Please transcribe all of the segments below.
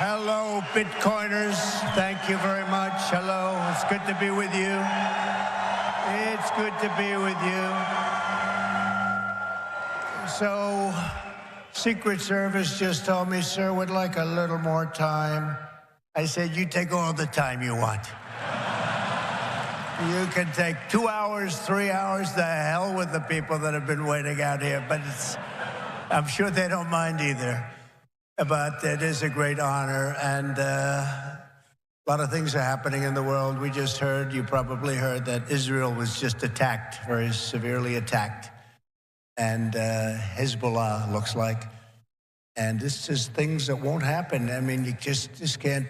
Hello, Bitcoiners. Thank you very much. Hello. It's good to be with you. It's good to be with you. So, Secret Service just told me, sir, would like a little more time. I said, you take all the time you want. You can take 2 hours, 3 hours, the hell with the people that have been waiting out here. But I'm sure they don't mind either. But it is a great honor, and a lot of things are happening in the world. We just heard, you probably heard, that Israel was just attacked, very severely attacked. And Hezbollah looks like. And this is things that won't happen. I mean, you just can't.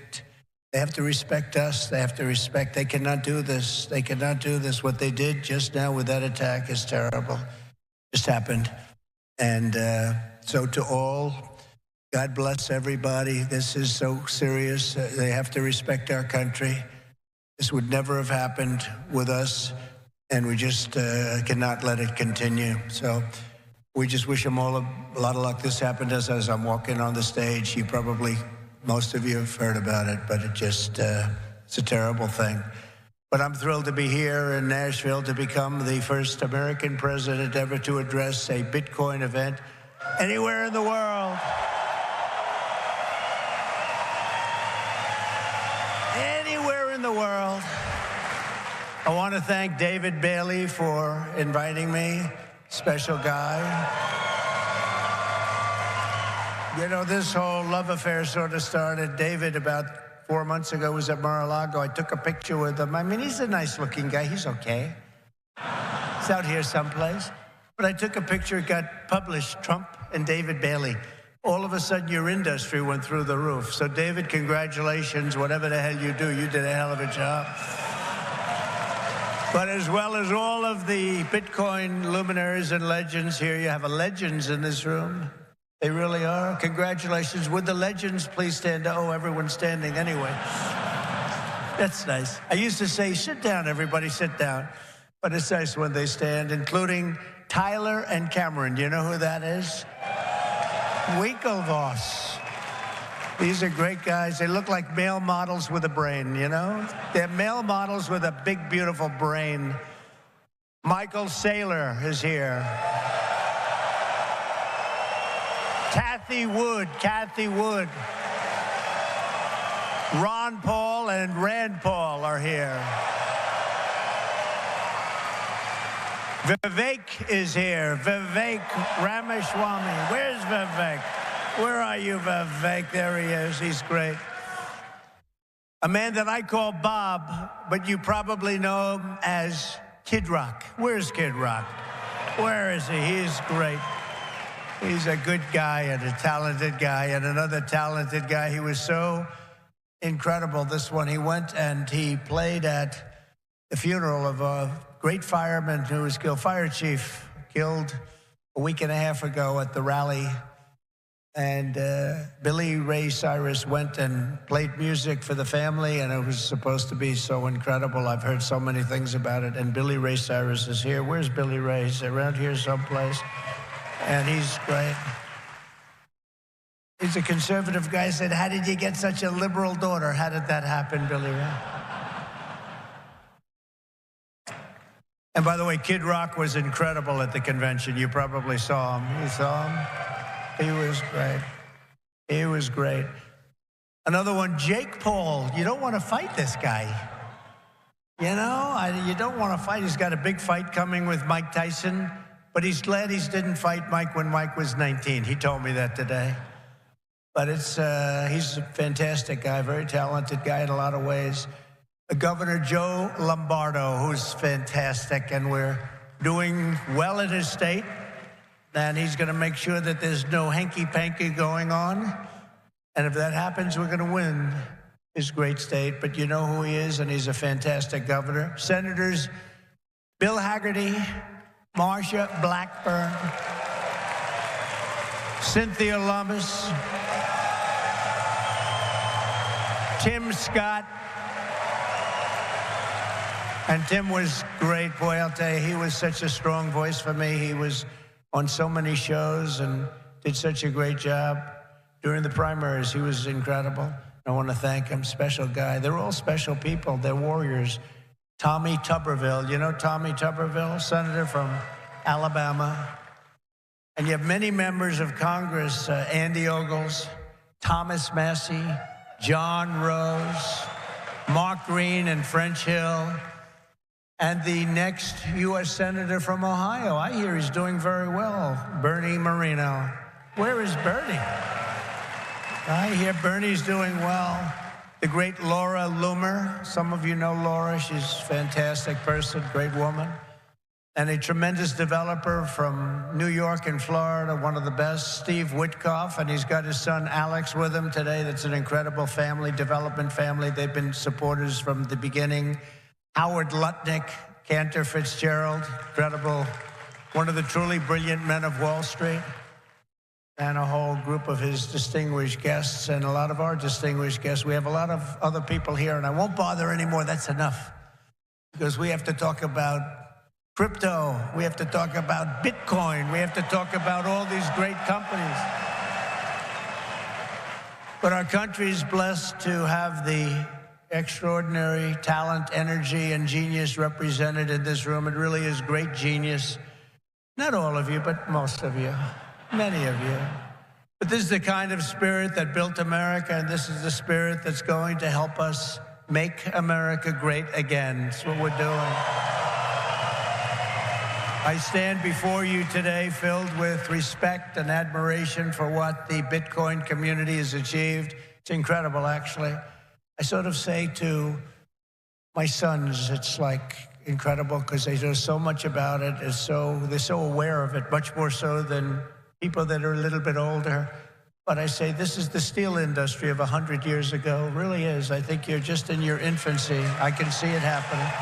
They have to respect us. They have to respect. They cannot do this. They cannot do this. What they did just now with that attack is terrible. Just happened. And so to all, God bless everybody. This is so serious. They have to respect our country. This would never have happened with us, and we just cannot let it continue. So we just wish them all a lot of luck. This happened as I'm walking on the stage. You probably, most of you have heard about it, but it just, it's a terrible thing. But I'm thrilled to be here in Nashville to become the first American president ever to address a Bitcoin event anywhere in the world. Anywhere in the world. I want to thank David Bailey for inviting me. Special guy. You know, this whole love affair sort of started. David, about 4 months ago, was at Mar-a-Lago. I took a picture with him. I mean, he's a nice-looking guy. He's okay. He's out here someplace. But I took a picture. It got published, Trump and David Bailey. All of a sudden, your industry went through the roof. So, David, congratulations. Whatever the hell you do, you did a hell of a job. But as well as all of the Bitcoin luminaries and legends here, you have a legends in this room. They really are. Congratulations. Would the legends please stand up? Oh, everyone's standing anyway. That's nice. I used to say, sit down, everybody, sit down. But it's nice when they stand, including Tyler and Cameron. Do you know who that is? Winklevoss. These are great guys. They look like male models with a brain, you know? They're male models with a big, beautiful brain. Michael Saylor is here. Kathy Wood. Ron Paul and Rand Paul are here. Vivek is here. Vivek Ramaswamy. Where's Vivek? Where are you, Vivek? There he is. He's great. A man that I call Bob, but you probably know him as Kid Rock. Where's Kid Rock? Where is he? He's great. He's a good guy and a talented guy, and another talented guy. He was so incredible, this one. He went and he played at the funeral of a great fireman who was killed, fire chief, killed a week and a half ago at the rally. And Billy Ray Cyrus went and played music for the family, and it was supposed to be so incredible. I've heard so many things about it, and Billy Ray Cyrus is here. Where's Billy Ray? He's around here someplace. And he's great. He's a conservative guy. Said, how did you get such a liberal daughter? How did that happen, Billy Ray? And by the way, Kid Rock was incredible at the convention. You probably saw him. You saw him? He was great. He was great. Another one, Jake Paul. You don't want to fight this guy. You know, you don't want to fight. He's got a big fight coming with Mike Tyson. But he's glad he didn't fight Mike when Mike was 19. He told me that today. But he's a fantastic guy, very talented guy in a lot of ways. Governor Joe Lombardo, who's fantastic, and we're doing well in his state. And he's going to make sure that there's no hanky-panky going on. And if that happens, we're going to win his great state. But you know who he is, and he's a fantastic governor. Senators Bill Hagerty, Marsha Blackburn, Cynthia Lummis, Tim Scott. And Tim was great. Boy, I'll tell you, he was such a strong voice for me. He was on so many shows and did such a great job during the primaries. He was incredible. I want to thank him. Special guy. They're all special people. They're warriors. Tommy Tuberville. You know Tommy Tuberville, senator from Alabama. And you have many members of Congress, Andy Ogles, Thomas Massey, John Rose, Mark Green and French Hill, and the next U.S. Senator from Ohio. I hear he's doing very well, Bernie Moreno. Where is Bernie? I hear Bernie's doing well. The great Laura Loomer. Some of you know Laura. She's a fantastic person, great woman. And a tremendous developer from New York and Florida, one of the best, Steve Witkoff, and he's got his son Alex with him today. That's an incredible family, development family. They've been supporters from the beginning. Howard Lutnick, Cantor Fitzgerald, incredible, one of the truly brilliant men of Wall Street, and a whole group of his distinguished guests and a lot of our distinguished guests. We have a lot of other people here, and I won't bother anymore. That's enough, because we have to talk about crypto, we have to talk about Bitcoin, we have to talk about all these great companies. But our country is blessed to have the extraordinary talent, energy, and genius represented in this room. It really is great genius. Not all of you, but most of you, many of you. But this is the kind of spirit that built America, and this is the spirit that's going to help us make America great again. That's what we're doing. I stand before you today filled with respect and admiration for what the Bitcoin community has achieved. It's incredible, actually. I sort of say to my sons, it's like incredible because they know so much about it. They're so aware of it, much more so than people that are a little bit older. But I say this is the steel industry of 100 years ago. It really is. I think you're just in your infancy. I can see it happening.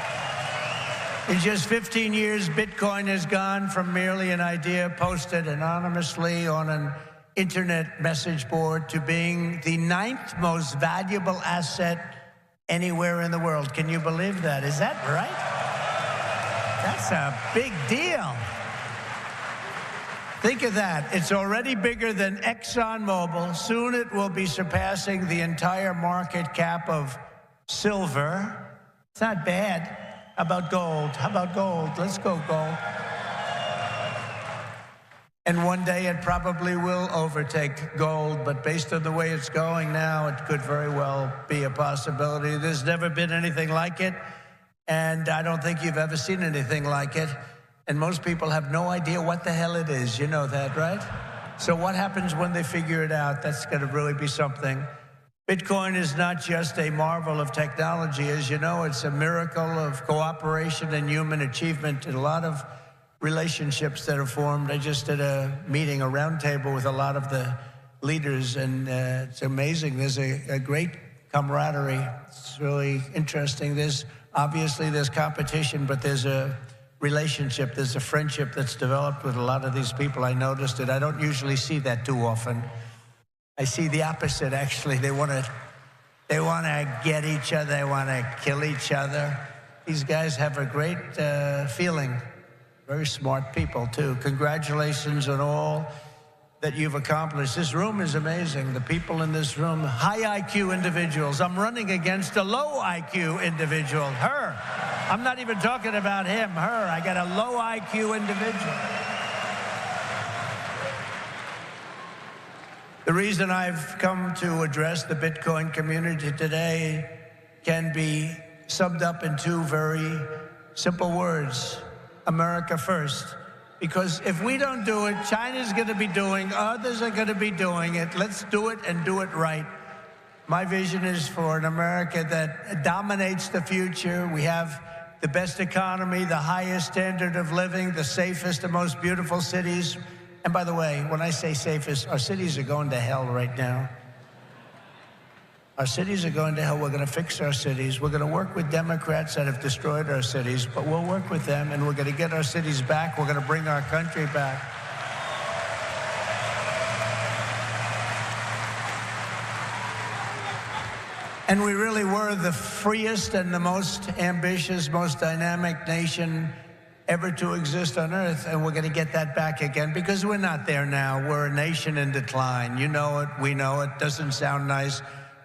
In just 15 years, Bitcoin has gone from merely an idea posted anonymously on an internet message board to being the 9th most valuable asset anywhere in the world. Can you believe that? Is that right? That's a big deal. Think of that. It's already bigger than ExxonMobil. Soon it will be surpassing the entire market cap of silver. It's not bad. How about gold? How about gold? Let's go gold. And one day it probably will overtake gold, but based on the way it's going now, it could very well be a possibility. There's never been anything like it, and I don't think you've ever seen anything like it. And most people have no idea what the hell it is. You know that, right? So what happens when they figure it out? That's going to really be something. Bitcoin is not just a marvel of technology. As you know, it's a miracle of cooperation and human achievement and a lot of relationships that are formed. I just did a meeting, a roundtable with a lot of the leaders, and it's amazing. There's a great camaraderie. It's really interesting. There's competition, but there's a relationship, there's a friendship that's developed with a lot of these people. I noticed it. I don't usually see that too often. I see the opposite, actually. They want to get each other. They want to kill each other. These guys have a great feeling. Very smart people, too. Congratulations on all that you've accomplished. This room is amazing. The people in this room, high IQ individuals. I'm running against a low IQ individual, her. I'm not even talking about him, her. I got a low IQ individual. The reason I've come to address the Bitcoin community today can be summed up in two very simple words: America first. Because if we don't do it, China's going to be doing, others are going to be doing it. Let's do it and do it right. My vision is for an America that dominates the future. We have the best economy, the highest standard of living, the safest and most beautiful cities. And by the way, when I say safest, our cities are going to hell right now. Our cities are going to hell. We're going to fix our cities. We're going to work with Democrats that have destroyed our cities, but we'll work with them, and we're going to get our cities back. We're going to bring our country back. And we really were the freest and the most ambitious, most dynamic nation ever to exist on Earth, and we're going to get that back again because we're not there now. We're a nation in decline. You know it, we know it, doesn't sound nice,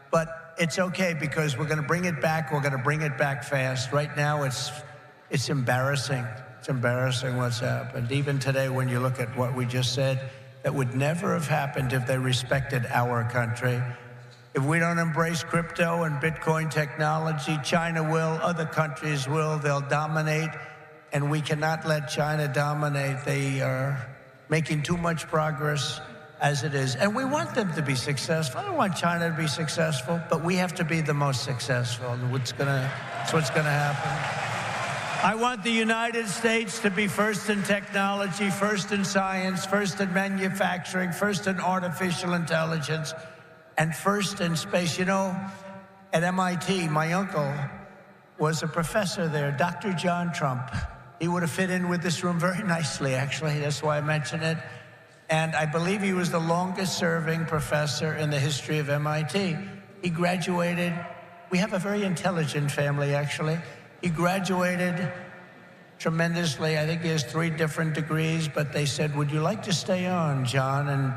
but it's okay because we're going to bring it back. We're going to bring it back fast. Right now, it's embarrassing. It's embarrassing what's happened. Even today, when you look at what we just said, that would never have happened if they respected our country. If we don't embrace crypto and Bitcoin technology, China will, other countries will, they'll dominate, and we cannot let China dominate. They are making too much progress as it is, and we want them to be successful. I don't want China to be successful, but we have to be the most successful. That's what's gonna happen. I want the United States to be first in technology, first in science, first in manufacturing, first in artificial intelligence, and first in space. You know, at MIT, my uncle was a professor there, Dr. John Trump. He would have fit in with this room very nicely, actually. That's why I mention it. And I believe he was the longest-serving professor in the history of MIT. He graduated. We have a very intelligent family, actually. He graduated tremendously. I think he has 3 different degrees, but they said, would you like to stay on, John, and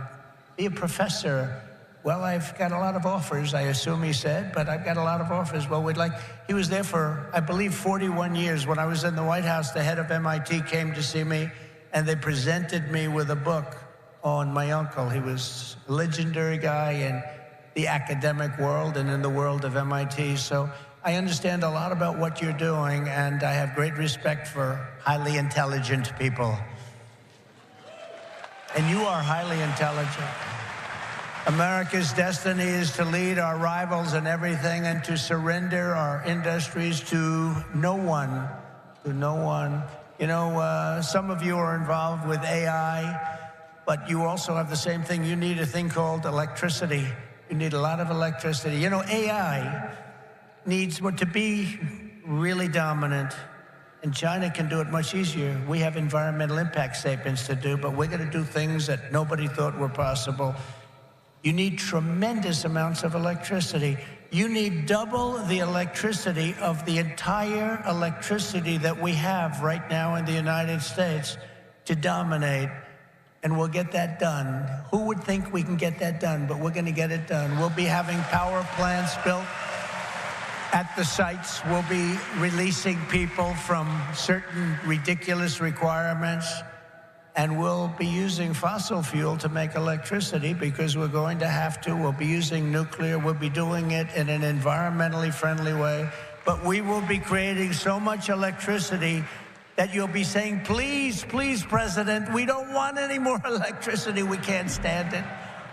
be a professor? Well, I've got a lot of offers, I assume he said, but I've got a lot of offers. Well, he was there for, I believe, 41 years. When I was in the White House, the head of MIT came to see me, and they presented me with a book on my uncle. He was a legendary guy in the academic world and in the world of MIT. So I understand a lot about what you're doing, and I have great respect for highly intelligent people. And you are highly intelligent. America's destiny is to lead our rivals in everything and to surrender our industries to no one, You know, some of you are involved with AI, but you also have the same thing. You need a thing called electricity. You need a lot of electricity. You know, AI needs to be really dominant, and China can do it much easier. We have environmental impact statements to do, but we're going to do things that nobody thought were possible. You need tremendous amounts of electricity. You need double the electricity of the entire electricity that we have right now in the United States to dominate, and we'll get that done. Who would think we can get that done? But we're going to get it done. We'll be having power plants built at the sites. We'll be releasing people from certain ridiculous requirements, and we'll be using fossil fuel to make electricity because we're going to have to. We'll be using nuclear. We'll be doing it in an environmentally friendly way. But we will be creating so much electricity that you'll be saying, please, please, President, we don't want any more electricity. We can't stand it.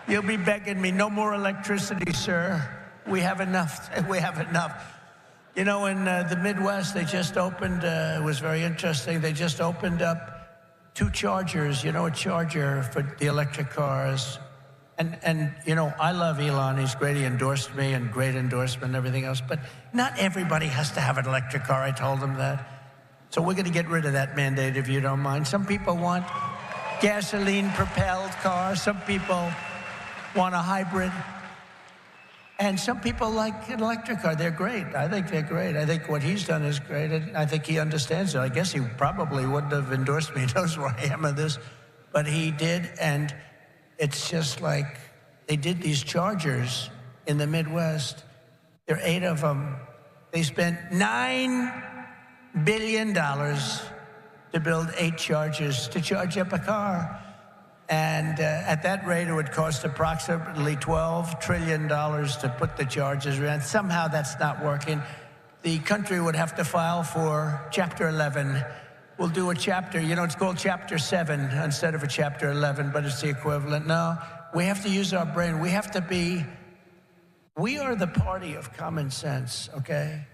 You'll be begging me, no more electricity, sir. We have enough. We have enough. You know, in the Midwest, they just opened, it was very interesting, they just opened up 2 chargers, you know, a charger for the electric cars. And you know, I love Elon. He's great. He endorsed me, and great endorsement and everything else. But not everybody has to have an electric car. I told him that. So we're going to get rid of that mandate, if you don't mind. Some people want gasoline-propelled cars. Some people want a hybrid. And some people like an electric car. They're great. I think they're great. I think what he's done is great. I think he understands it. I guess he probably wouldn't have endorsed me. He knows where I am in this. But he did, and it's just like they did these chargers in the Midwest. There are 8 of them. They spent $9 billion to build 8 chargers to charge up a car. And at that rate, it would cost approximately $12 trillion to put the charges around. Somehow that's not working. The country would have to file for Chapter 11. We'll do a chapter, you know, it's called Chapter 7 instead of a Chapter 11, but it's the equivalent. No, we have to use our brain. We have to be, we are the party of common sense, okay?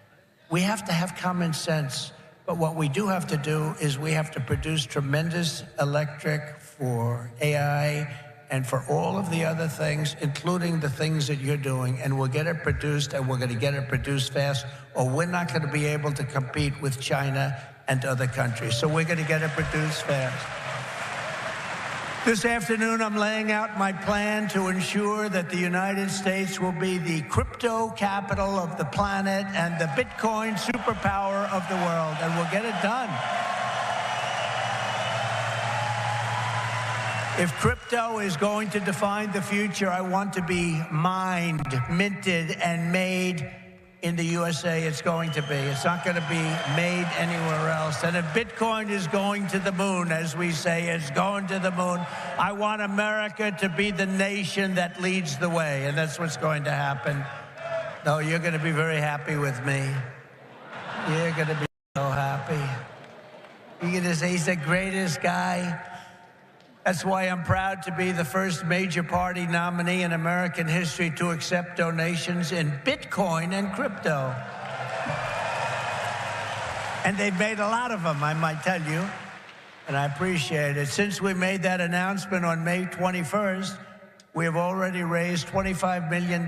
We have to have common sense. But what we do have to do is we have to produce tremendous electric for AI and for all of the other things, including the things that you're doing. And we'll get it produced, and we're going to get it produced fast, or we're not going to be able to compete with China and other countries. So we're going to get it produced fast. This afternoon, I'm laying out my plan to ensure that the United States will be the crypto capital of the planet and the Bitcoin superpower of the world, and we'll get it done. If crypto is going to define the future, I want to be mined, minted, and made in the USA. It's going to be. It's not going to be made anywhere else. And if Bitcoin is going to the moon, as we say, it's going to the moon, I want America to be the nation that leads the way. And that's what's going to happen. No, you're going to be very happy with me. You're going to be so happy. You're going to say he's the greatest guy. That's why I'm proud to be the first major party nominee in American history to accept donations in Bitcoin and crypto. And they've made a lot of them, I might tell you, and I appreciate it. Since we made that announcement on May 21st, we have already raised $25 million,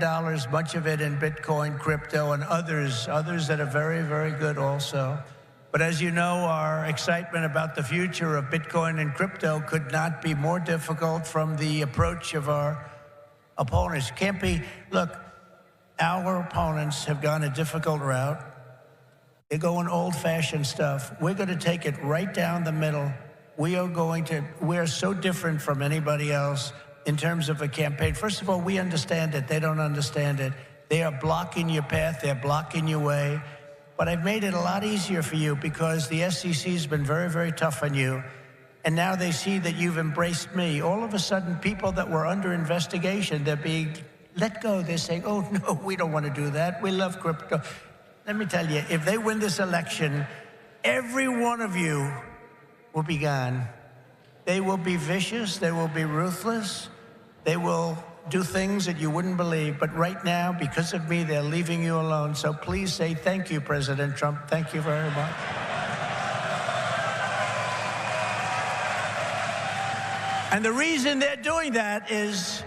much of it in Bitcoin, crypto, and others that are very, very good also. But as you know, our excitement about the future of Bitcoin and crypto could not be more difficult from the approach of our opponents. Can't be, look, our opponents have gone a difficult route. They're going old-fashioned stuff. We're going to take it right down the middle. We are so different from anybody else in terms of a campaign. First of all, we understand it. They don't understand it. They are blocking your path. They're blocking your way. But I've made it a lot easier for you because the SEC has been very, very tough on you. And now they see that you've embraced me. All of a sudden, people that were under investigation, they're being let go. They're saying, oh, no, we don't want to do that. We love crypto. Let me tell you, if they win this election, every one of you will be gone. They will be vicious. They will be ruthless. They will do things that you wouldn't believe. But right now, because of me, they're leaving you alone. So please say thank you, President Trump. Thank you very much. And the reason they're doing that is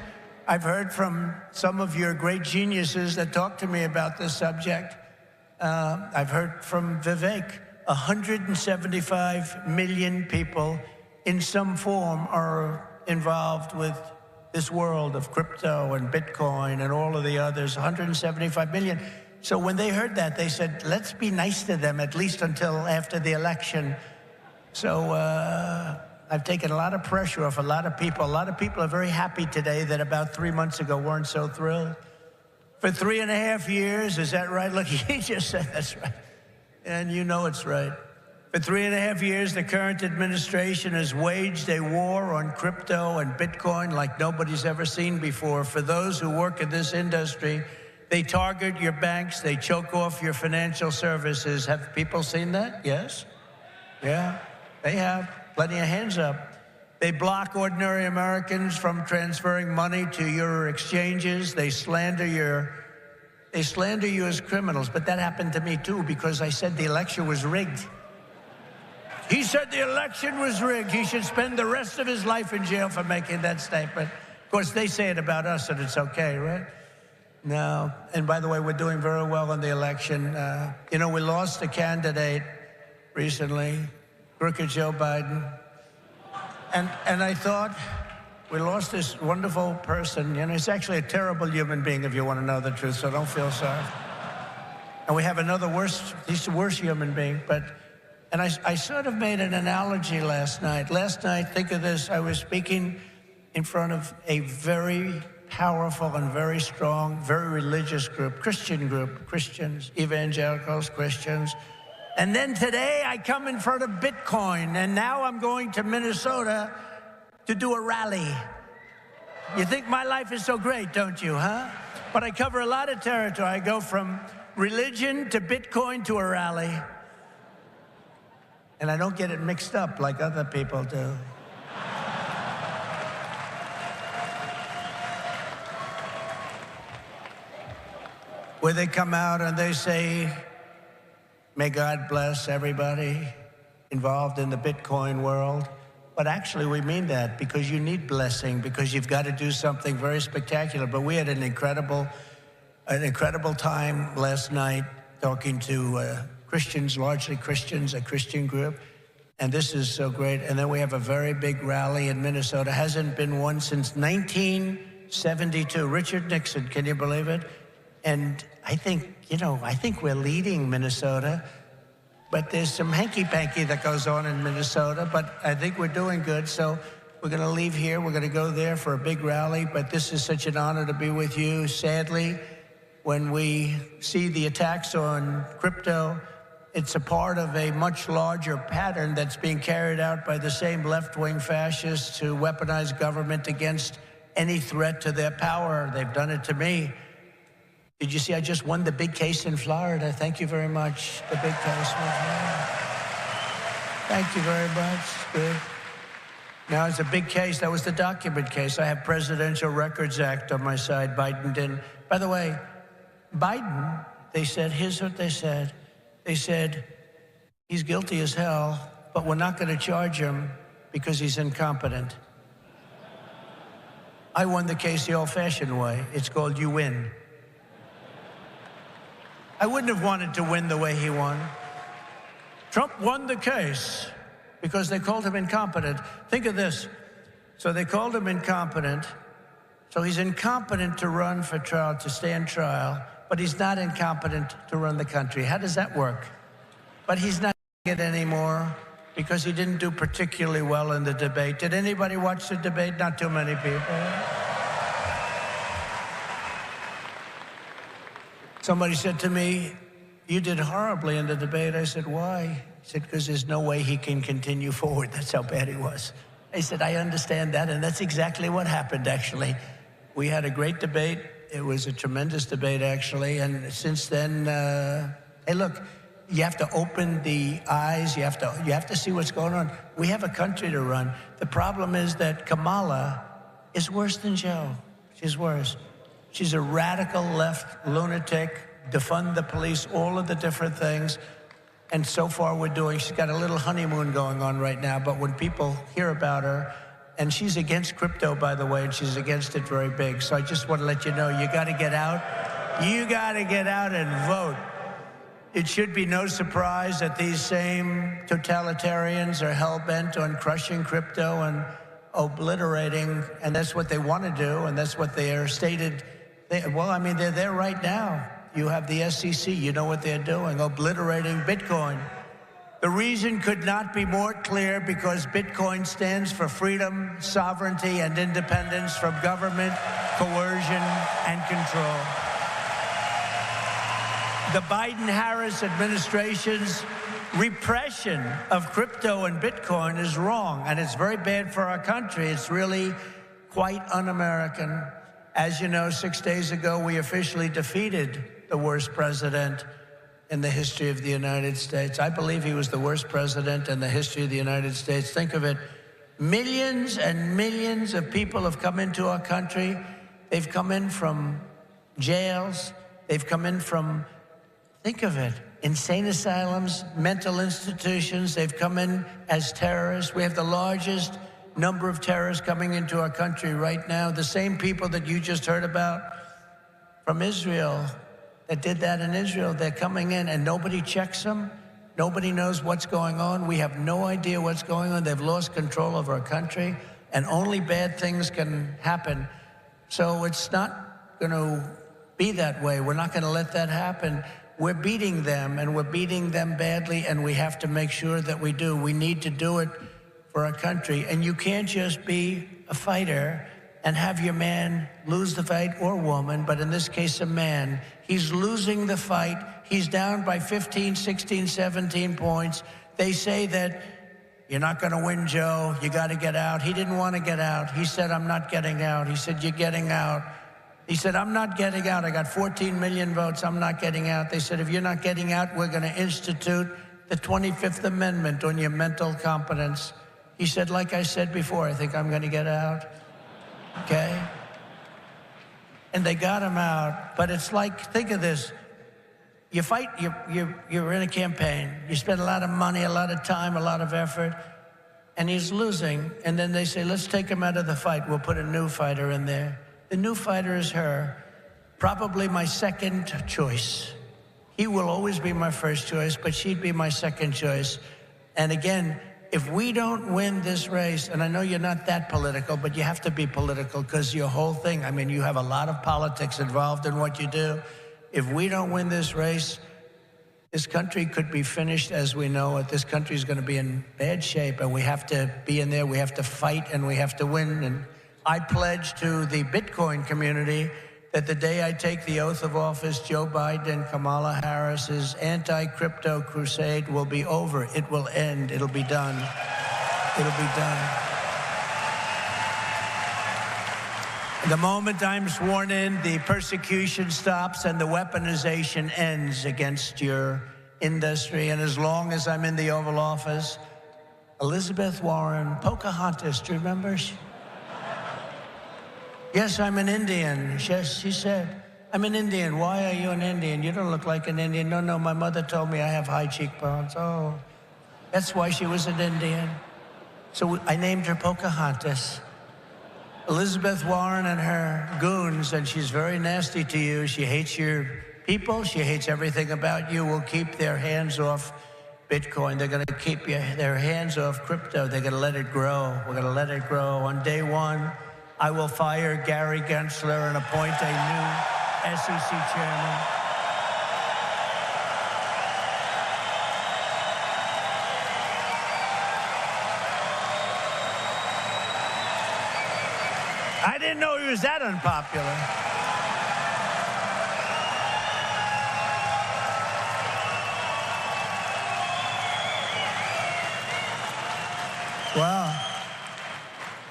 I've heard from some of your great geniuses that talk to me about this subject. I've heard from Vivek. 175 million people in some form are involved with this world of crypto and Bitcoin and all of the others, 175 million. So when they heard that, they said, let's be nice to them, at least until after the election. So I've taken a lot of pressure off a lot of people. A lot of people are very happy today that about 3 months ago weren't so thrilled. For 3.5 years, is that right? Look, he just said that's right. And you know it's right. For 3.5 years, the current administration has waged a war on crypto and Bitcoin like nobody's ever seen before. For those who work in this industry, they target your banks, they choke off your financial services. Have people seen that? Yes? Yeah, they have. Plenty of hands up. They block ordinary Americans from transferring money to your exchanges. They slander you as criminals. But that happened to me too, because I said the election was rigged. He said the election was rigged. He should spend the rest of his life in jail for making that statement. Of course, they say it about us, and it's okay, right? No. And by the way, we're doing very well in the election. You know, we lost a candidate recently, crooked Joe Biden. And I thought, we lost this wonderful person. You know, he's actually a terrible human being, if you want to know the truth, so don't feel sorry. And we have another he's a worse human being, and I sort of made an analogy last night. Last night, think of this, I was speaking in front of a very powerful and very strong, very religious group, Christians, evangelicals, Christians. And then today I come in front of Bitcoin, and now I'm going to Minnesota to do a rally. You think my life is so great, don't you, huh? But I cover a lot of territory. I go from religion to Bitcoin to a rally. And I don't get it mixed up like other people do. Where they come out and they say, may God bless everybody involved in the Bitcoin world. But actually, we mean that because you need blessing, because you've got to do something very spectacular. But we had an incredible time last night talking to Christians, largely Christians, a Christian group. And this is so great. And then we have a very big rally in Minnesota. Hasn't been one since 1972. Richard Nixon, can you believe it? And I think we're leading Minnesota. But there's some hanky-panky that goes on in Minnesota. But I think we're doing good. So We're going to leave here. We're going to go there for a big rally. But this is such an honor to be with you. Sadly, when we see the attacks on crypto, it's a part of a much larger pattern that's being carried out by the same left-wing fascists to weaponize government against any threat to their power. They've done it to me. Did you see I just won the big case in Florida? Thank you very much. The big case was won. Thank you very much. Good. Now, it's a big case. That was the document case. I have Presidential Records Act on my side. Biden didn't. By the way, Biden, they said, here's what they said. They said, he's guilty as hell, but we're not going to charge him because he's incompetent. I won the case the old-fashioned way. It's called you win. I wouldn't have wanted to win the way he won. Trump won the case because they called him incompetent. Think of this. So they called him incompetent. So he's incompetent to run for trial, to stand trial, but he's not incompetent to run the country. How does that work? But he's not doing it anymore because he didn't do particularly well in the debate. Did anybody watch the debate? Not too many people. Somebody said to me, you did horribly in the debate. I said, why? He said, because there's no way he can continue forward. That's how bad he was. I said, I understand that, and that's exactly what happened, actually. We had a great debate. It was a tremendous debate, actually, and since then, hey, look, you have to open the eyes. You have to see what's going on. We have a country to run. The problem is that Kamala is worse than Joe. She's worse. She's a radical left lunatic, defund the police, all of the different things. And so far she's got a little honeymoon going on right now, but when people hear about her, and she's against crypto, by the way, and she's against it very big. So I just want to let you know, you got to get out. You got to get out and vote. It should be no surprise that these same totalitarians are hell-bent on crushing crypto and obliterating, and that's what they want to do, and that's what they are stated. Well, I mean, they're there right now. You have the SEC, you know what they're doing, obliterating Bitcoin. The reason could not be more clear, because Bitcoin stands for freedom, sovereignty, and independence from government, coercion, and control. The Biden-Harris administration's repression of crypto and Bitcoin is wrong, and it's very bad for our country. It's really quite un-American. As you know, 6 days ago, we officially defeated the worst president in the history of the United States. I believe he was the worst president in the history of the United States. Think of it. Millions and millions of people have come into our country. They've come in from jails. They've come in from, think of it, insane asylums, mental institutions. They've come in as terrorists. We have the largest number of terrorists coming into our country right now. The same people that you just heard about from Israel, that did that in Israel, they're coming in and nobody checks them. Nobody knows what's going on. We have no idea what's going on. They've lost control of our country, and only bad things can happen. So it's not going to be that way. We're not going to let that happen. We're beating them, and we're beating them badly, and we have to make sure that we do. We need to do it for our country. And you can't just be a fighter and have your man lose the fight, or woman, but in this case, a man. He's losing the fight. He's down by 15, 16, 17 points. They say that you're not going to win, Joe. You got to get out. He didn't want to get out. He said, I'm not getting out. He said, you're getting out. He said, I'm not getting out. I got 14 million votes. I'm not getting out. They said, if you're not getting out, we're going to institute the 25th Amendment on your mental competence. He said, like I said before, I think I'm going to get out. Okay? And they got him out. But it's like, think of this. You fight, you're in a campaign. You spend a lot of money, a lot of time, a lot of effort, and he's losing. And then they say, let's take him out of the fight. We'll put a new fighter in there. The new fighter is her, probably my second choice. He will always be my first choice, but she'd be my second choice. And again, if we don't win this race, and I know you're not that political, but you have to be political because your whole thing, I mean, you have a lot of politics involved in what you do. If we don't win this race, this country could be finished as we know it. This country is going to be in bad shape, and we have to be in there. We have to fight, and we have to win. And I pledge to the Bitcoin community that the day I take the oath of office, Joe Biden and Kamala Harris's anti-crypto crusade will be over. It will end. It'll be done. It'll be done. The moment I'm sworn in, the persecution stops and the weaponization ends against your industry. And as long as I'm in the Oval Office, Elizabeth Warren, Pocahontas, do you remember? Yes, I'm an Indian. Yes, she said, I'm an Indian. Why are you an Indian? You don't look like an Indian. No, no, my mother told me I have high cheekbones. Oh, that's why she was an Indian. So I named her Pocahontas. Elizabeth Warren and her goons, and she's very nasty to you. She hates your people. She hates everything about you. Will keep their hands off Bitcoin. They're going to keep their hands off crypto. They're going to let it grow. We're going to let it grow. On day one, I will fire Gary Gensler and appoint a new SEC chairman. I didn't know he was that unpopular. Well,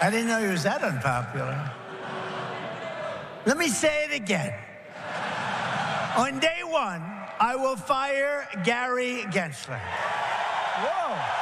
I didn't know he was that unpopular. Let me say it again. On day one, I will fire Gary Gensler. Whoa.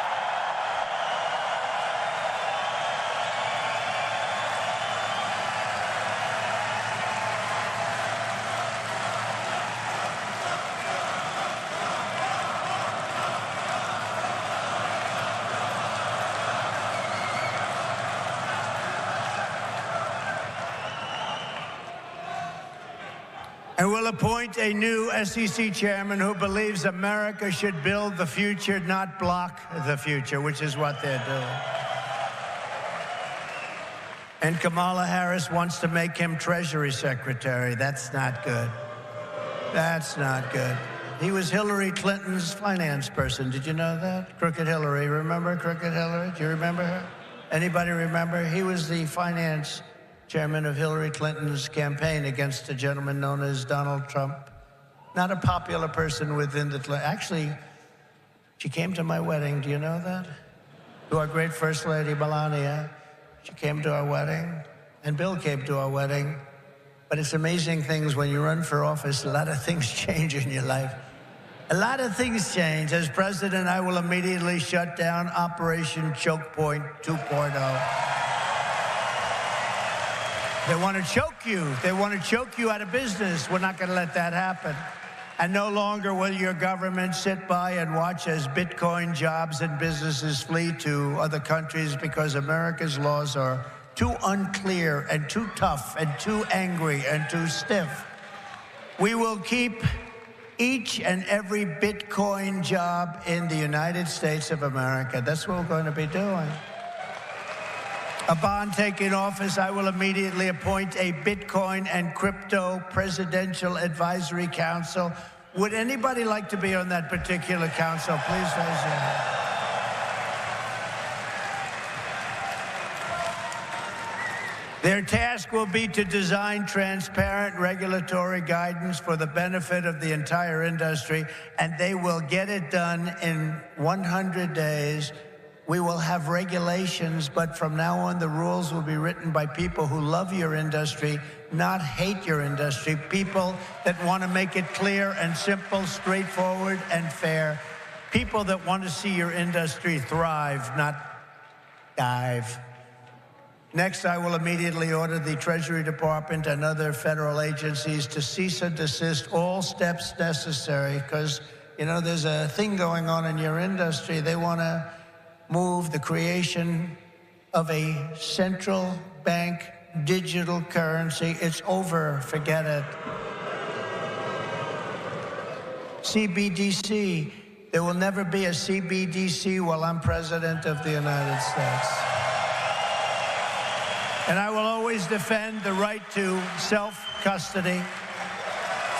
And we'll appoint a new SEC chairman who believes America should build the future, not block the future, which is what they're doing. And Kamala Harris wants to make him Treasury Secretary. That's not good. That's not good. He was Hillary Clinton's finance person. Did you know that? Crooked Hillary. Remember Crooked Hillary? Do you remember her? Anybody remember? He was the finance chairman of Hillary Clinton's campaign against a gentleman known as Donald Trump. Not a popular person within the... Actually, she came to my wedding. Do you know that? To our great First Lady, Melania. She came to our wedding, and Bill came to our wedding. But it's amazing things when you run for office, a lot of things change in your life. A lot of things change. As president, I will immediately shut down Operation Choke Point 2.0. They want to choke you. They want to choke you out of business. We're not going to let that happen. And no longer will your government sit by and watch as Bitcoin jobs and businesses flee to other countries because America's laws are too unclear and too tough and too angry and too stiff. We will keep each and every Bitcoin job in the United States of America. That's what we're going to be doing. Upon taking office, I will immediately appoint a Bitcoin and Crypto Presidential Advisory Council. Would anybody like to be on that particular council? Please raise your hand. Their task will be to design transparent regulatory guidance for the benefit of the entire industry, and they will get it done in 100 days. We will have regulations, but from now on, the rules will be written by people who love your industry, not hate your industry, people that want to make it clear and simple, straightforward and fair, people that want to see your industry thrive, not dive. Next, I will immediately order the Treasury Department and other federal agencies to cease and desist all steps necessary, because, you know, there's a thing going on in your industry. They want to move the creation of a central bank digital currency. It's over. Forget it. CBDC. There will never be a CBDC while I'm president of the United States. And I will always defend the right to self-custody.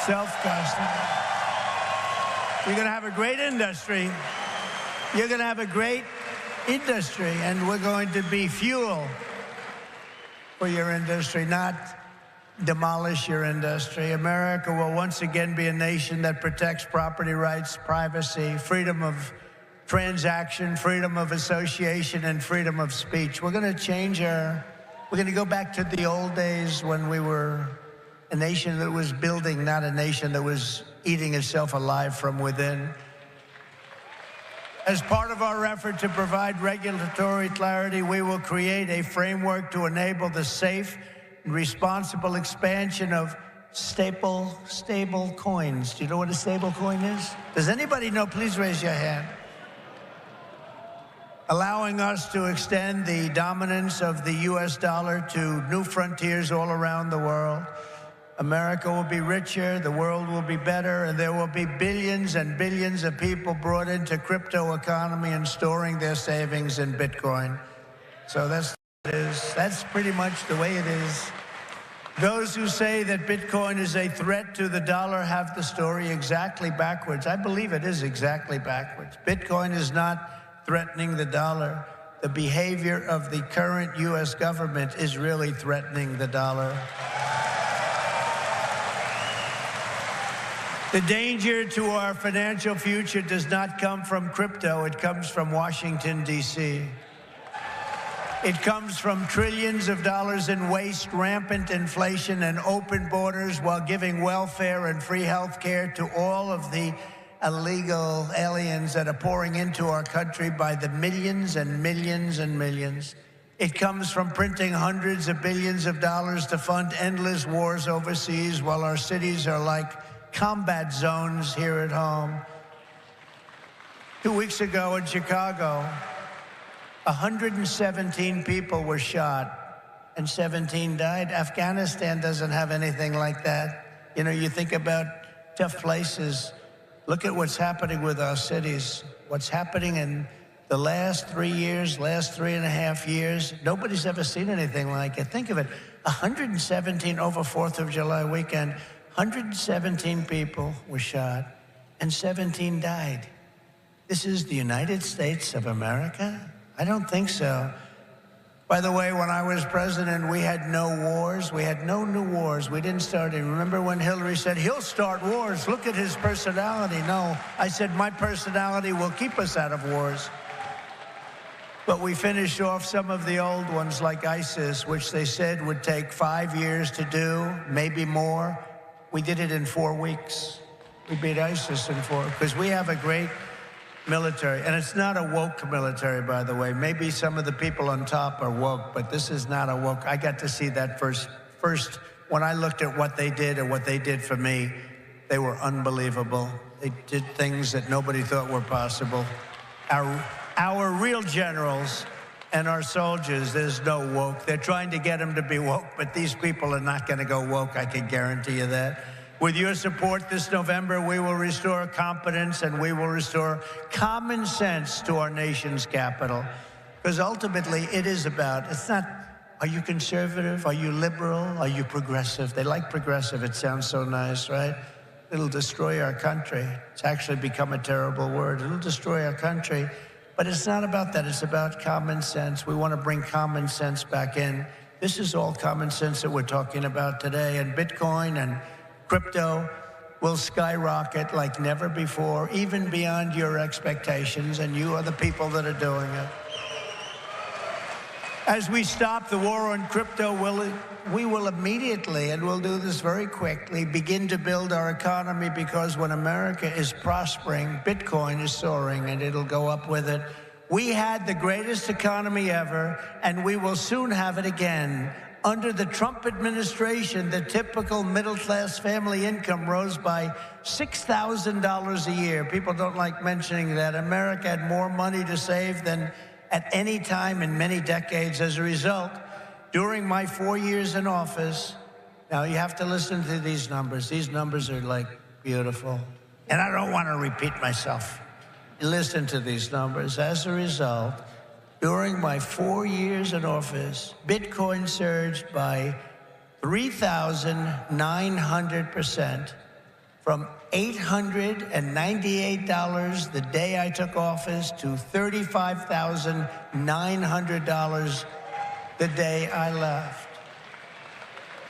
Self-custody. You're going to have a great industry. You're going to have a great industry, and we're going to be fuel for your industry, not demolish your industry. America will once again be a nation that protects property rights, privacy, freedom of transaction, freedom of association, and freedom of speech. We're going to go back to the old days when we were a nation that was building, not a nation that was eating itself alive from within. As part of our effort to provide regulatory clarity, we will create a framework to enable the safe and responsible expansion of stable coins. Do you know what a stable coin is? Does anybody know? Please raise your hand. Allowing us to extend the dominance of the U.S. dollar to new frontiers all around the world. America will be richer, the world will be better, and there will be billions and billions of people brought into crypto economy and storing their savings in Bitcoin. So that's what it is. That's pretty much the way it is. Those who say that Bitcoin is a threat to the dollar have the story exactly backwards. I believe it is exactly backwards. Bitcoin is not threatening the dollar. The behavior of the current U.S. government is really threatening the dollar. The danger to our financial future does not come from crypto. It comes from Washington, D.C. It comes from trillions of dollars in waste, rampant inflation, and open borders while giving welfare and free health care to all of the illegal aliens that are pouring into our country by the millions and millions and millions. It comes from printing hundreds of billions of dollars to fund endless wars overseas while our cities are like combat zones here at home. 2 weeks ago in Chicago, 117 people were shot and 17 died. Afghanistan doesn't have anything like that. You know, you think about tough places. Look at what's happening with our cities. What's happening in the last 3 years, last 3.5 years. Nobody's ever seen anything like it. Think of it, 117 over 4th of July weekend. 117 people were shot and 17 died. This is the United States of America? I don't think so. By the way, when I was president, we had no wars. We had no new wars. We didn't start any. Remember when Hillary said, he'll start wars. Look at his personality. No, I said, my personality will keep us out of wars. But we finished off some of the old ones like ISIS, which they said would take 5 years to do, maybe more. We did it in 4 weeks. We beat ISIS in 4, because we have a great military. And it's not a woke military, by the way. Maybe some of the people on top are woke, but this is not a woke. I got to see that first when I looked at what they did and what they did for me. They were unbelievable. They did things that nobody thought were possible. Our real generals and our soldiers, there's no woke. They're trying to get them to be woke, but these people are not going to go woke, I can guarantee you that. With your support this November, we will restore confidence and we will restore common sense to our nation's capital. Because ultimately, it is about, it's not, are you conservative? Are you liberal? Are you progressive? They like progressive. It sounds so nice, right? It'll destroy our country. It's actually become a terrible word. It'll destroy our country. But it's not about that. It's about common sense. We want to bring common sense back in. This is all common sense that we're talking about today. And Bitcoin and crypto will skyrocket like never before, even beyond your expectations. And you are the people that are doing it. As we stop the war on crypto, we will immediately, and we'll do this very quickly, begin to build our economy, because when America is prospering, Bitcoin is soaring, and it'll go up with it. We had the greatest economy ever, and we will soon have it again. Under the Trump administration, the typical middle-class family income rose by $6,000 a year. People don't like mentioning that. America had more money to save than at any time in many decades. As a result, during my 4 years in office, now you have to listen to these numbers. These numbers are like beautiful. And I don't want to repeat myself. Listen to these numbers. As a result, during my 4 years in office, Bitcoin surged by 3,900%. from $898 the day I took office to $35,900 the day I left.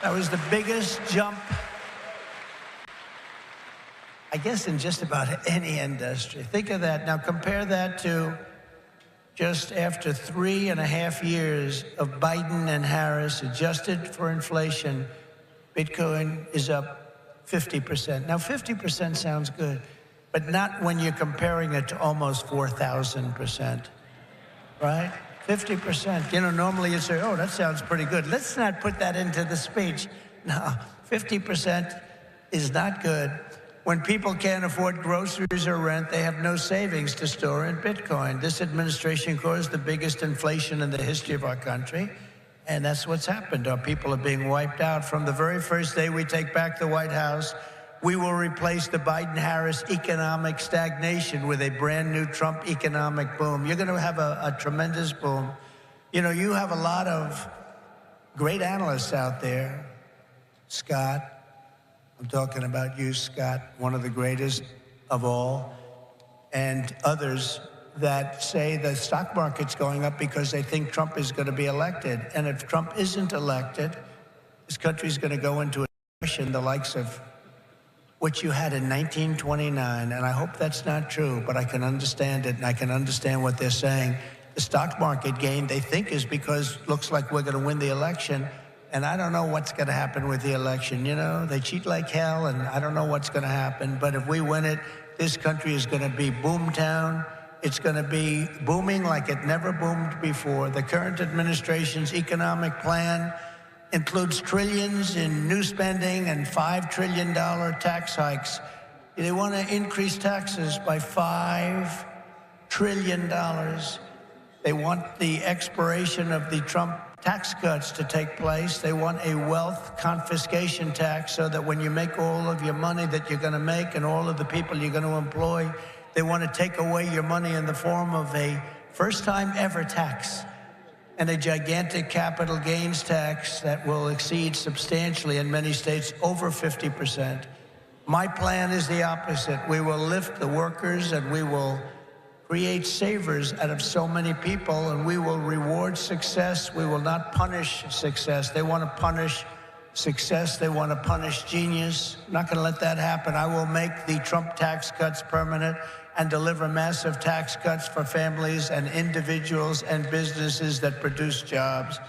That was the biggest jump, I guess, in just about any industry. Think of that. Now compare that to just after 3.5 years of Biden and Harris, adjusted for inflation, Bitcoin is up 50%. Now 50% sounds good, but not when you're comparing it to almost 4,000%, right? 50%. You know, normally you say, oh, that sounds pretty good. Let's not put that into the speech. No, 50% is not good. When people can't afford groceries or rent, they have no savings to store in Bitcoin. This administration caused the biggest inflation in the history of our country, and that's what's happened. Our people are being wiped out. From the very first day we take back the White House, we will replace the Biden-Harris economic stagnation with a brand new Trump economic boom. You're going to have a tremendous boom. You know, you have a lot of great analysts out there. Scott, I'm talking about you, Scott, one of the greatest of all, and others that say the stock market's going up because they think Trump is going to be elected. And if Trump isn't elected, this country's going to go into a depression the likes of what you had in 1929. And I hope that's not true, but I can understand it, and I can understand what they're saying. The stock market gain, they think, is because it looks like we're going to win the election. And I don't know what's going to happen with the election. You know, they cheat like hell, and I don't know what's going to happen. But if we win it, this country is going to be boomtown. It's going to be booming like it never boomed before. The current administration's economic plan includes trillions in new spending and $5 trillion tax hikes. They want to increase taxes by $5 trillion. They want the expiration of the Trump tax cuts to take place. They want a wealth confiscation tax so that when you make all of your money that you're going to make and all of the people you're going to employ, they want to take away your money in the form of a first-time ever tax and a gigantic capital gains tax that will exceed substantially in many states over 50%. My plan is the opposite. We will lift the workers and we will create savers out of so many people, and we will reward success. We will not punish success. They want to punish success. They want to punish genius. I'm not going to let that happen. I will make the Trump tax cuts permanent and deliver massive tax cuts for families and individuals and businesses that produce jobs.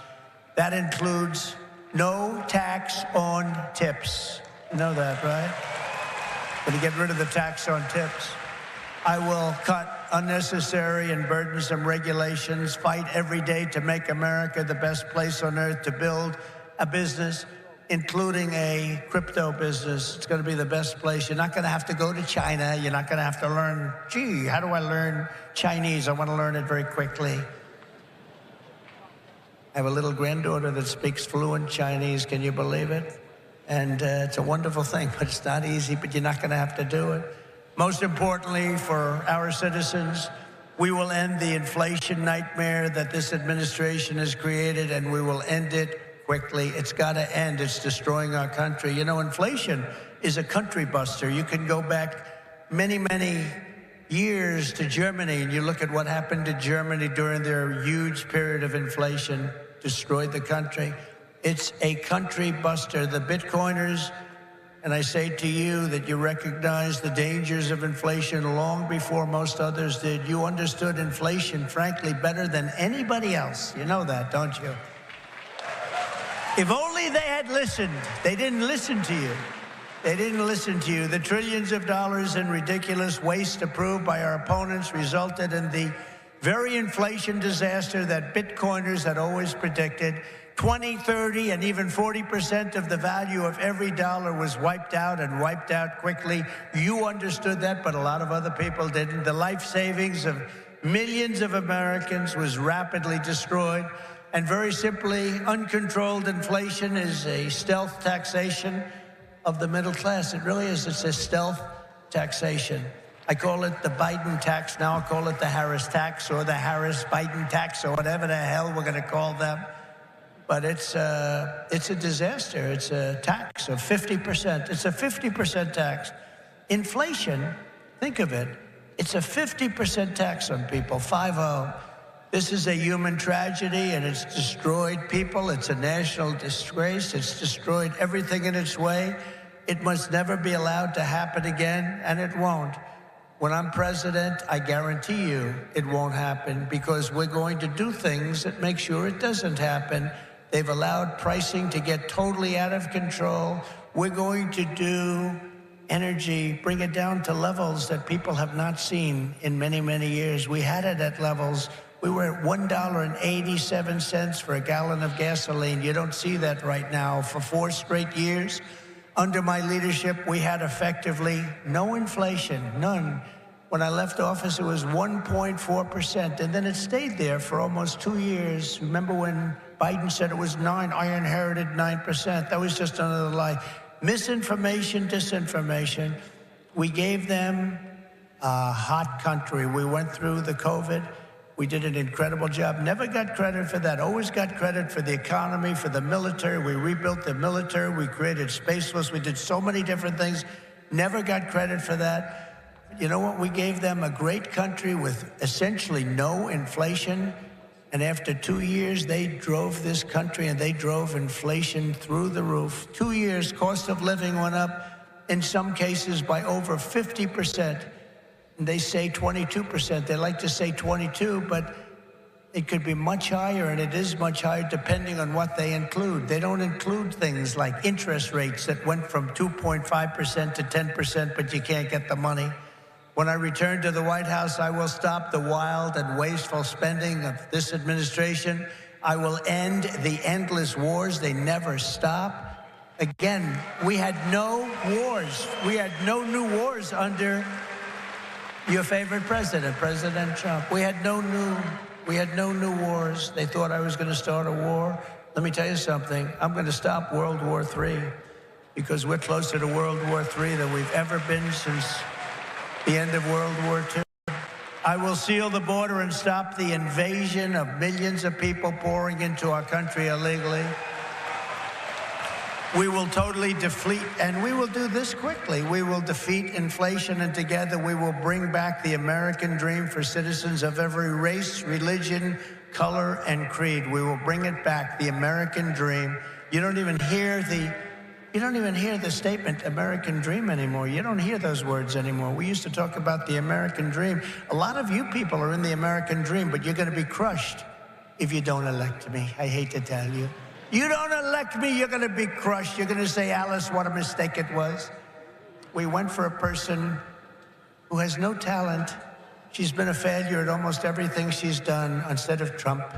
That includes no tax on tips. You know that, right? Going to get rid of the tax on tips. I will cut unnecessary and burdensome regulations, fight every day to make America the best place on earth to build a business, including a crypto business. It's going to be the best place. You're not going to have to go to China. You're not going to have to learn, gee, how do I learn Chinese? I want to learn it very quickly. I have a little granddaughter that speaks fluent Chinese. Can you believe it? And it's a wonderful thing, but it's not easy, but you're not going to have to do it. Most importantly, for our citizens, we will end the inflation nightmare that this administration has created, and we will end it quickly. It's got to end. It's destroying our country. You know, inflation is a country buster. You can go back many, many years to Germany, and you look at what happened to Germany during their huge period of inflation, destroyed the country. It's a country buster. The Bitcoiners, and I say to you that you recognize the dangers of inflation long before most others did. You understood inflation, frankly, better than anybody else. You know that, don't you? If only they had listened. They didn't listen to you. They didn't listen to you. The trillions of dollars in ridiculous waste approved by our opponents resulted in the very inflation disaster that Bitcoiners had always predicted. 20, 30, and even 40% of the value of every dollar was wiped out, and wiped out quickly. You understood that, but a lot of other people didn't. The life savings of millions of Americans was rapidly destroyed. And very simply, uncontrolled inflation is a stealth taxation of the middle class. It really is. It's a stealth taxation. I call it the Biden tax. Now I'll call it the Harris tax, or the Harris-Biden tax, or whatever the hell we're going to call them. But it's a disaster. It's a tax of 50%. It's a 50% tax. Inflation, think of it, it's a 50% tax on people, 50. This is a human tragedy, and it's destroyed people. It's a national disgrace. It's destroyed everything in its way. It must never be allowed to happen again, and it won't. When I'm president, I guarantee you it won't happen, because we're going to do things that make sure it doesn't happen. They've allowed pricing to get totally out of control. We're going to do energy, bring it down to levels that people have not seen in many, many years. We had it at levels. We were at $1.87 for a gallon of gasoline. You don't see that right now. For 4 straight years, under my leadership, we had effectively no inflation, none. When I left office, it was 1.4%, and then it stayed there for almost 2 years. Remember when Biden said it was 9? I inherited 9%. That was just another lie. Misinformation, disinformation. We gave them a hot country. We went through the COVID. We did an incredible job. Never got credit for that. Always got credit for the economy, for the military. We rebuilt the military. We created Space Force. We did so many different things. Never got credit for that. You know what? We gave them a great country with essentially no inflation. And after 2 years, they drove this country, and they drove inflation through the roof. 2 years, cost of living went up, in some cases, by over 50%. And they say 22%. They like to say 22, but it could be much higher, and it is much higher depending on what they include. They don't include things like interest rates that went from 2.5% to 10%, but you can't get the money. When I return to the White House, I will stop the wild and wasteful spending of this administration. I will end the endless wars. They never stop. Again, we had no wars. We had no new wars under your favorite president, President Trump. We had no new wars. They thought I was going to start a war. Let me tell you something. I'm going to stop World War III, because we're closer to World War III than we've ever been since the end of World War II. I will seal the border and stop the invasion of millions of people pouring into our country illegally. We will totally defeat, and we will do this quickly. We will defeat inflation, and together we will bring back the American dream for citizens of every race, religion, color, and creed. We will bring it back, the American dream. You don't even hear the statement American dream anymore. You don't hear those words anymore. We used to talk about the American dream. A lot of you people are in the American dream, but you're going to be crushed if you don't elect me. I hate to tell you. You don't elect me, you're going to be crushed. You're going to say, Alice, what a mistake it was. We went for a person who has no talent. She's been a failure at almost everything she's done instead of Trump.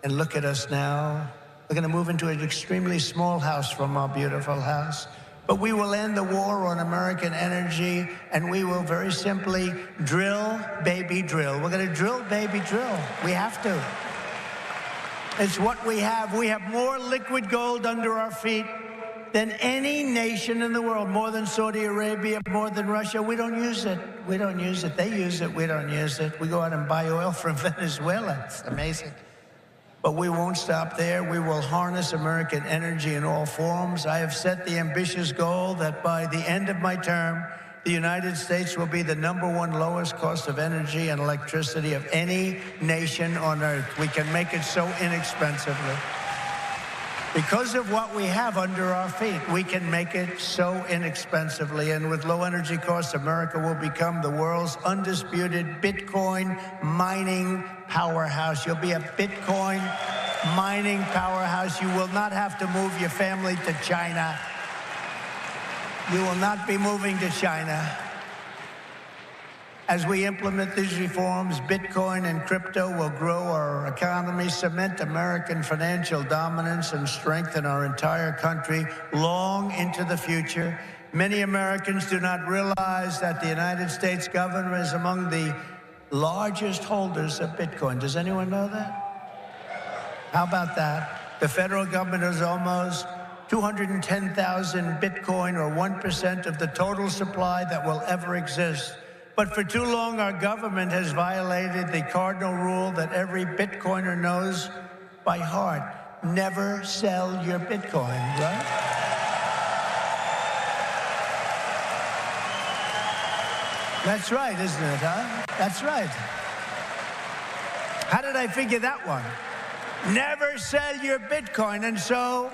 And look at us now. We're going to move into an extremely small house from our beautiful house. But we will end the war on American energy, and we will very simply drill, baby, drill. We're going to drill, baby, drill. We have to. It's what we have. We have more liquid gold under our feet than any nation in the world, more than Saudi Arabia, more than Russia. We don't use it. We don't use it. They use it. We don't use it. We go out and buy oil from Venezuela. It's amazing. But we won't stop there. We will harness American energy in all forms. I have set the ambitious goal that by the end of my term, the United States will be the #1 lowest cost of energy and electricity of any nation on earth. We can make it so inexpensively. Because of what we have under our feet, we can make it so inexpensively. And with low energy costs, America will become the world's undisputed Bitcoin mining powerhouse. You'll be a Bitcoin mining powerhouse. You will not have to move your family to China. You will not be moving to China. As we implement these reforms, Bitcoin and crypto will grow our economy, cement American financial dominance, and strengthen our entire country long into the future. Many Americans do not realize that the United States government is among the largest holders of Bitcoin. Does anyone know that? How about that? The federal government is almost 210,000 Bitcoin, or 1% of the total supply that will ever exist. But for too long, our government has violated the cardinal rule that every Bitcoiner knows by heart. Never sell your Bitcoin, right? That's right, isn't it, huh? That's right. How did I figure that one? Never sell your Bitcoin. And so,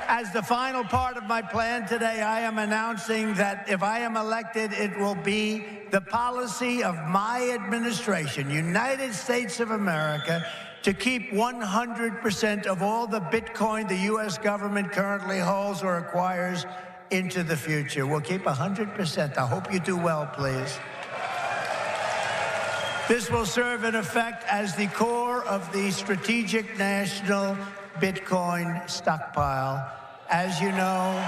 as the final part of my plan today, I am announcing that if I am elected, it will be the policy of my administration, United States of America, to keep 100% of all the Bitcoin the U.S. government currently holds or acquires into the future. We'll keep 100%. I hope you do well, please. This will serve in effect as the core of the strategic national Bitcoin stockpile. As you know,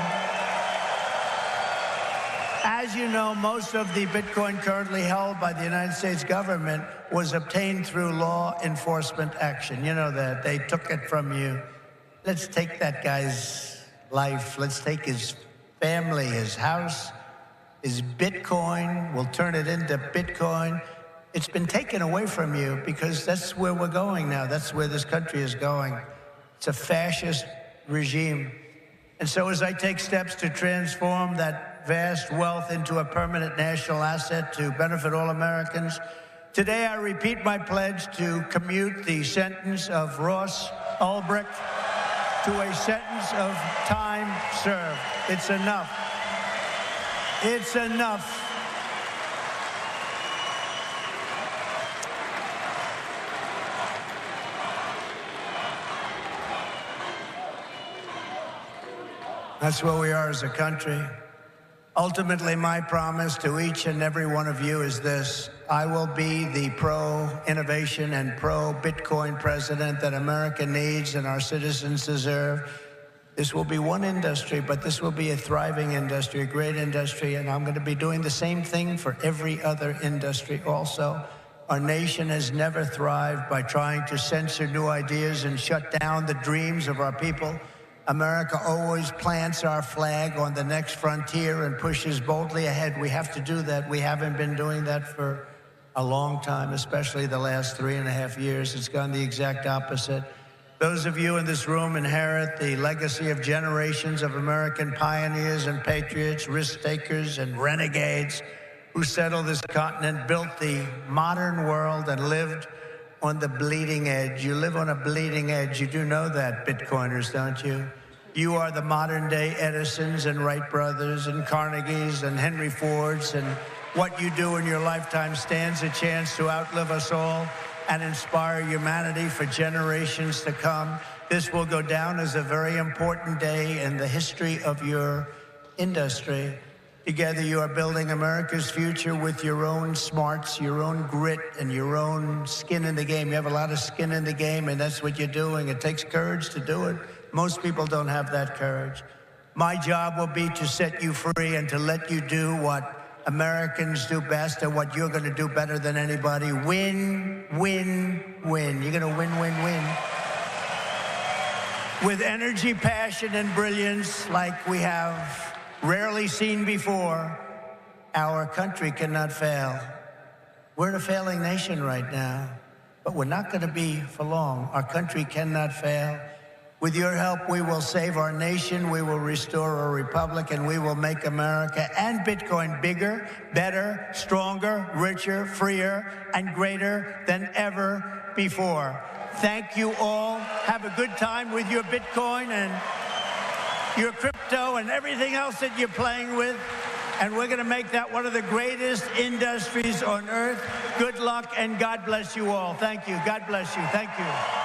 most of the Bitcoin currently held by the United States government was obtained through law enforcement action. You know that. They took it from you. Let's take that guy's life. Let's take his family, his house, his Bitcoin. We'll turn it into Bitcoin. It's been taken away from you because that's where we're going now. That's where this country is going. It's a fascist regime. And so as I take steps to transform that vast wealth into a permanent national asset to benefit all Americans, today I repeat my pledge to commute the sentence of Ross Ulbricht to a sentence of time served. It's enough. It's enough. That's where we are as a country. Ultimately, my promise to each and every one of you is this: I will be the pro-innovation and pro-Bitcoin president that America needs and our citizens deserve. This will be one industry, but this will be a thriving industry, a great industry, and I'm going to be doing the same thing for every other industry also. Our nation has never thrived by trying to censor new ideas and shut down the dreams of our people. America always plants our flag on the next frontier and pushes boldly ahead. We have to do that. We haven't been doing that for a long time, especially the last 3.5 years. It's gone the exact opposite. Those of you in this room inherit the legacy of generations of American pioneers and patriots, risk-takers and renegades who settled this continent, built the modern world, and lived on the bleeding edge. You live on a bleeding edge. You do know that, Bitcoiners, don't you? You are the modern-day Edisons and Wright brothers and Carnegies and Henry Fords, and what you do in your lifetime stands a chance to outlive us all and inspire humanity for generations to come. This will go down as a very important day in the history of your industry. Together, you are building America's future with your own smarts, your own grit, and your own skin in the game. You have a lot of skin in the game, and that's what you're doing. It takes courage to do it. Most people don't have that courage. My job will be to set you free and to let you do what Americans do best and what you're going to do better than anybody. Win, win, win. You're going to win, win, win. With energy, passion, and brilliance like we have rarely seen before, our country cannot fail. We're in a failing nation right now, but we're not going to be for long. Our country cannot fail. With your help, we will save our nation, we will restore our republic, and we will make America and Bitcoin bigger, better, stronger, richer, freer, and greater than ever before. Thank you all. Have a good time with your Bitcoin and your crypto and everything else that you're playing with. And we're going to make that one of the greatest industries on earth. Good luck, and God bless you all. Thank you. God bless you. Thank you.